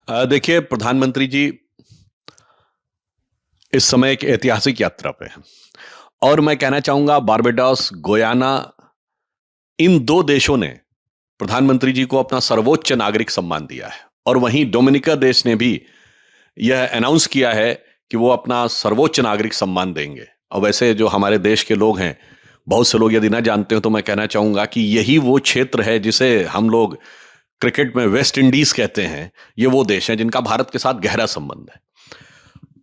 देखिए प्रधानमंत्री जी इस समय एक ऐतिहासिक यात्रा पे हैं और मैं कहना चाहूंगा बारबाडोस, गुयाना, इन दो देशों ने प्रधानमंत्री जी को अपना सर्वोच्च नागरिक सम्मान दिया है और वहीं डोमिनिका देश ने भी यह अनाउंस किया है कि वो अपना सर्वोच्च नागरिक सम्मान देंगे। और वैसे जो हमारे देश के लोग हैं, बहुत से लोग यदि ना जानते हो तो मैं कहना चाहूंगा कि यही वो क्षेत्र है जिसे हम लोग क्रिकेट में वेस्ट इंडीज कहते हैं। ये वो देश है जिनका भारत के साथ गहरा संबंध है।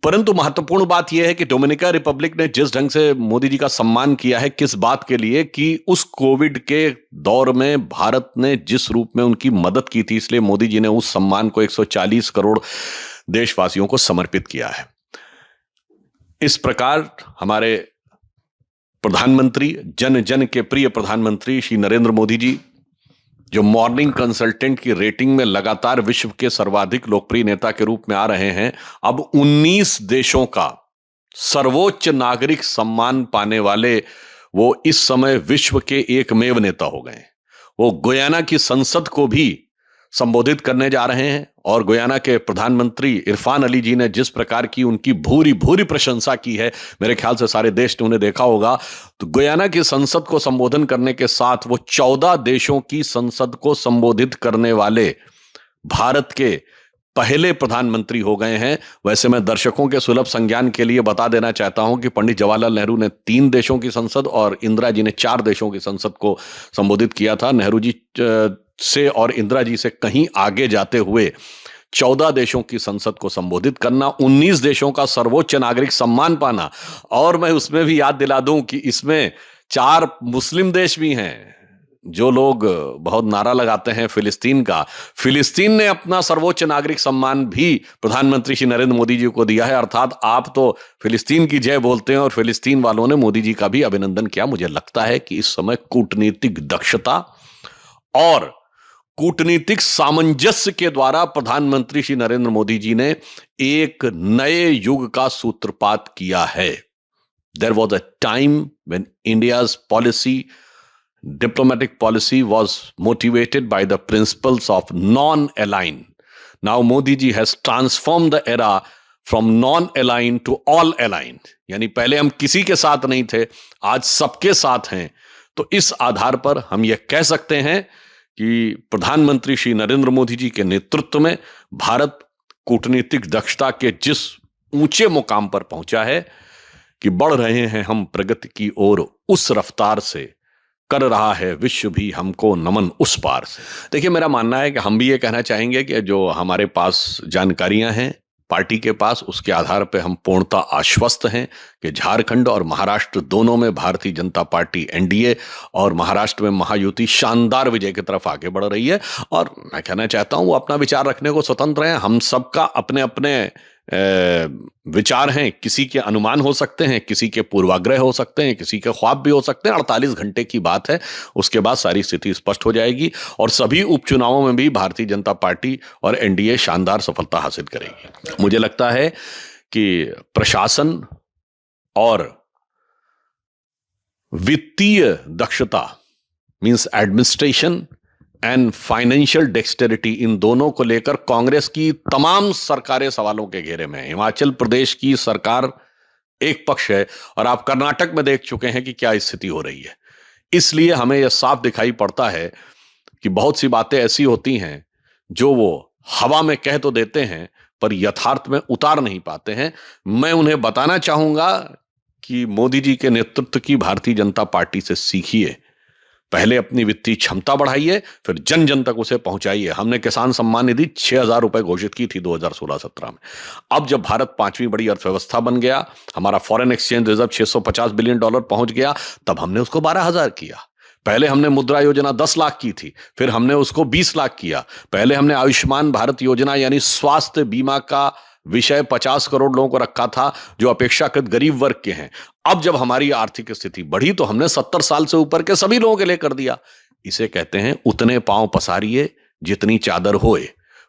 परंतु महत्वपूर्ण बात यह है कि डोमिनिका रिपब्लिक ने जिस ढंग से मोदी जी का सम्मान किया है, किस बात के लिए कि उस कोविड के दौर में भारत ने जिस रूप में उनकी मदद की थी, इसलिए मोदी जी ने उस सम्मान को 140 करोड़ देशवासियों को समर्पित किया है। इस प्रकार हमारे प्रधानमंत्री, जन जन के प्रिय प्रधानमंत्री श्री नरेंद्र मोदी जी, जो मॉर्निंग कंसल्टेंट की रेटिंग में लगातार विश्व के सर्वाधिक लोकप्रिय नेता के रूप में आ रहे हैं, अब 19 देशों का सर्वोच्च नागरिक सम्मान पाने वाले वो इस समय विश्व के एकमेव नेता हो गए। वो गुयाना की संसद को भी संबोधित करने जा रहे हैं और गुयाना के प्रधानमंत्री इरफान अली जी ने जिस प्रकार की उनकी भूरी भूरी प्रशंसा की है, मेरे ख्याल से सारे देश ने उन्हें देखा होगा। तो गुयाना की संसद को संबोधन करने के साथ वो 14 देशों की संसद को संबोधित करने वाले भारत के पहले प्रधानमंत्री हो गए हैं। वैसे मैं दर्शकों के सुलभ संज्ञान के लिए बता देना चाहता हूं कि पंडित जवाहरलाल नेहरू ने 3 देशों की संसद और इंदिरा जी ने 4 देशों की संसद को संबोधित किया था। नेहरू जी से और इंदिरा जी से कहीं आगे जाते हुए 14 देशों की संसद को संबोधित करना, 19 देशों का सर्वोच्च नागरिक सम्मान पाना, और मैं उसमें भी याद दिला दूं कि इसमें 4 मुस्लिम देश भी हैं। जो लोग बहुत नारा लगाते हैं फिलिस्तीन का, फिलिस्तीन ने अपना सर्वोच्च नागरिक सम्मान भी प्रधानमंत्री श्री नरेंद्र मोदी जी को दिया है। अर्थात आप तो फिलिस्तीन की जय बोलते हैं और फिलिस्तीन वालों ने मोदी जी का भी अभिनंदन किया। मुझे लगता है कि इस समय कूटनीतिक दक्षता और कूटनीतिक सामंजस्य के द्वारा प्रधानमंत्री श्री नरेंद्र मोदी जी ने एक नए युग का सूत्रपात किया है। There was a time when India's policy, diplomatic policy, was motivated by the principles of non-aligned. Now Modi ji has transformed the era from non-aligned to all-aligned. यानी पहले हम किसी के साथ नहीं थे, आज सबके साथ हैं। तो इस आधार पर हम यह कह सकते हैं कि प्रधानमंत्री श्री नरेंद्र मोदी जी के नेतृत्व में भारत कूटनीतिक दक्षता के जिस ऊंचे मुकाम पर पहुंचा है कि बढ़ रहे हैं हम प्रगति की ओर, उस रफ्तार से कर रहा है विश्व भी हमको नमन उस पार से। देखिए, मेरा मानना है कि हम भी ये कहना चाहेंगे कि जो हमारे पास जानकारियां हैं पार्टी के पास, उसके आधार पर हम पूर्णतः आश्वस्त हैं कि झारखंड और महाराष्ट्र दोनों में भारतीय जनता पार्टी एनडीए और महाराष्ट्र में महायुति शानदार विजय की तरफ आगे बढ़ रही है। और मैं कहना चाहता हूं वो अपना विचार रखने को स्वतंत्र हैं। हम सबका अपने अपने विचार हैं। किसी के अनुमान हो सकते हैं, किसी के पूर्वाग्रह हो सकते हैं, किसी के ख्वाब भी हो सकते हैं। 48 घंटे की बात है, उसके बाद सारी स्थिति स्पष्ट हो जाएगी और सभी उपचुनावों में भी भारतीय जनता पार्टी और एनडीए शानदार सफलता हासिल करेगी। मुझे लगता है कि प्रशासन और वित्तीय दक्षता, means administration and financial dexterity, इन दोनों को लेकर कांग्रेस की तमाम सरकारें सवालों के घेरे में है। हिमाचल प्रदेश की सरकार एक पक्ष है और आप कर्नाटक में देख चुके हैं कि क्या स्थिति हो रही है। इसलिए हमें यह साफ दिखाई पड़ता है कि बहुत सी बातें ऐसी होती हैं जो वो हवा में कह तो देते हैं पर यथार्थ में उतार नहीं पाते हैं। मैं उन्हें बताना चाहूंगा कि मोदी जी के नेतृत्व की भारतीय जनता पार्टी से सीखिए। पहले अपनी वित्तीय क्षमता बढ़ाइए, फिर जन जन तक उसे पहुंचाइए। हमने किसान सम्मान निधि 6,000 रुपए घोषित की थी 2016-17 में। अब जब भारत 5वीं बड़ी अर्थव्यवस्था बन गया, हमारा फॉरेन एक्सचेंज रिजर्व $650 बिलियन पहुंच गया, तब हमने उसको 12,000 किया। पहले हमने मुद्रा योजना 10 लाख की थी, फिर हमने उसको 20 लाख किया। पहले हमने आयुष्मान भारत योजना यानी स्वास्थ्य बीमा का विषय 50 करोड़ लोगों को रखा था जो अपेक्षाकृत गरीब वर्ग के हैं। अब जब हमारी आर्थिक स्थिति बढ़ी तो हमने 70 साल से ऊपर के सभी लोगों के लिए कर दिया। इसे कहते हैं उतने पांव पसारिए जितनी चादर होए।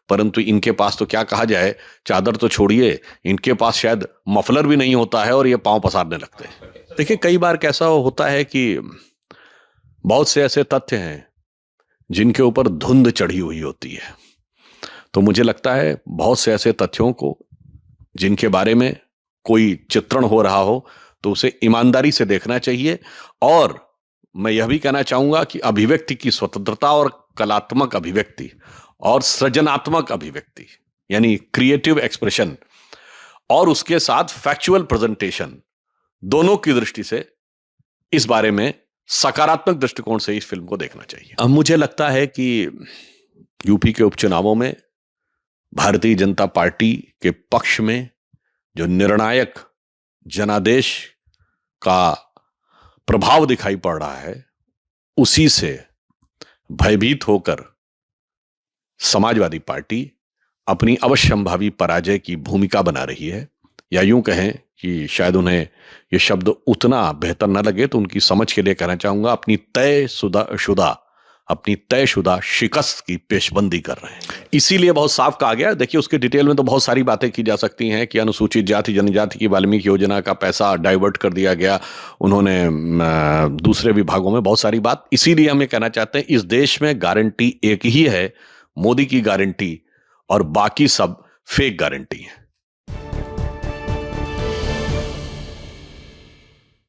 परंतु इनके पास तो क्या कहा जाए, चादर तो छोड़िए, इनके पास शायद मफलर भी नहीं होता है और ये पांव पसारने लगते हैं। देखिए, कई बार कैसा होता है कि बहुत से ऐसे तथ्य हैं जिनके ऊपर धुंध चढ़ी हुई होती है। तो तो मुझे लगता है बहुत से ऐसे तथ्यों को जिनके बारे में कोई चित्रण हो रहा हो तो उसे ईमानदारी से देखना चाहिए। और मैं यह भी कहना चाहूंगा कि अभिव्यक्ति की स्वतंत्रता और कलात्मक अभिव्यक्ति और सृजनात्मक अभिव्यक्ति यानी क्रिएटिव एक्सप्रेशन और उसके साथ फैक्चुअल प्रेजेंटेशन, दोनों की दृष्टि से इस बारे में सकारात्मक दृष्टिकोण से इस फिल्म को देखना चाहिए। अब मुझे लगता है कि यूपी के उपचुनावों में भारतीय जनता पार्टी के पक्ष में जो निर्णायक जनादेश का प्रभाव दिखाई पड़ रहा है, उसी से भयभीत होकर समाजवादी पार्टी अपनी अवश्यंभावी पराजय की भूमिका बना रही है। या यूं कहें कि शायद उन्हें यह शब्द उतना बेहतर न लगे तो उनकी समझ के लिए कहना चाहूंगा, अपनी तयशुदा शिकस्त की पेशबंदी कर रहे हैं। इसीलिए बहुत साफ कहा गया। देखिए, उसके डिटेल में तो बहुत सारी बातें की जा सकती हैं कि अनुसूचित जाति जनजाति की वाल्मीकि योजना का पैसा डाइवर्ट कर दिया गया, उन्होंने दूसरे विभागों में बहुत सारी बात। इसीलिए हम ये कहना चाहते हैं, इस देश में गारंटी एक ही है, मोदी की गारंटी, और बाकी सब फेक गारंटी है।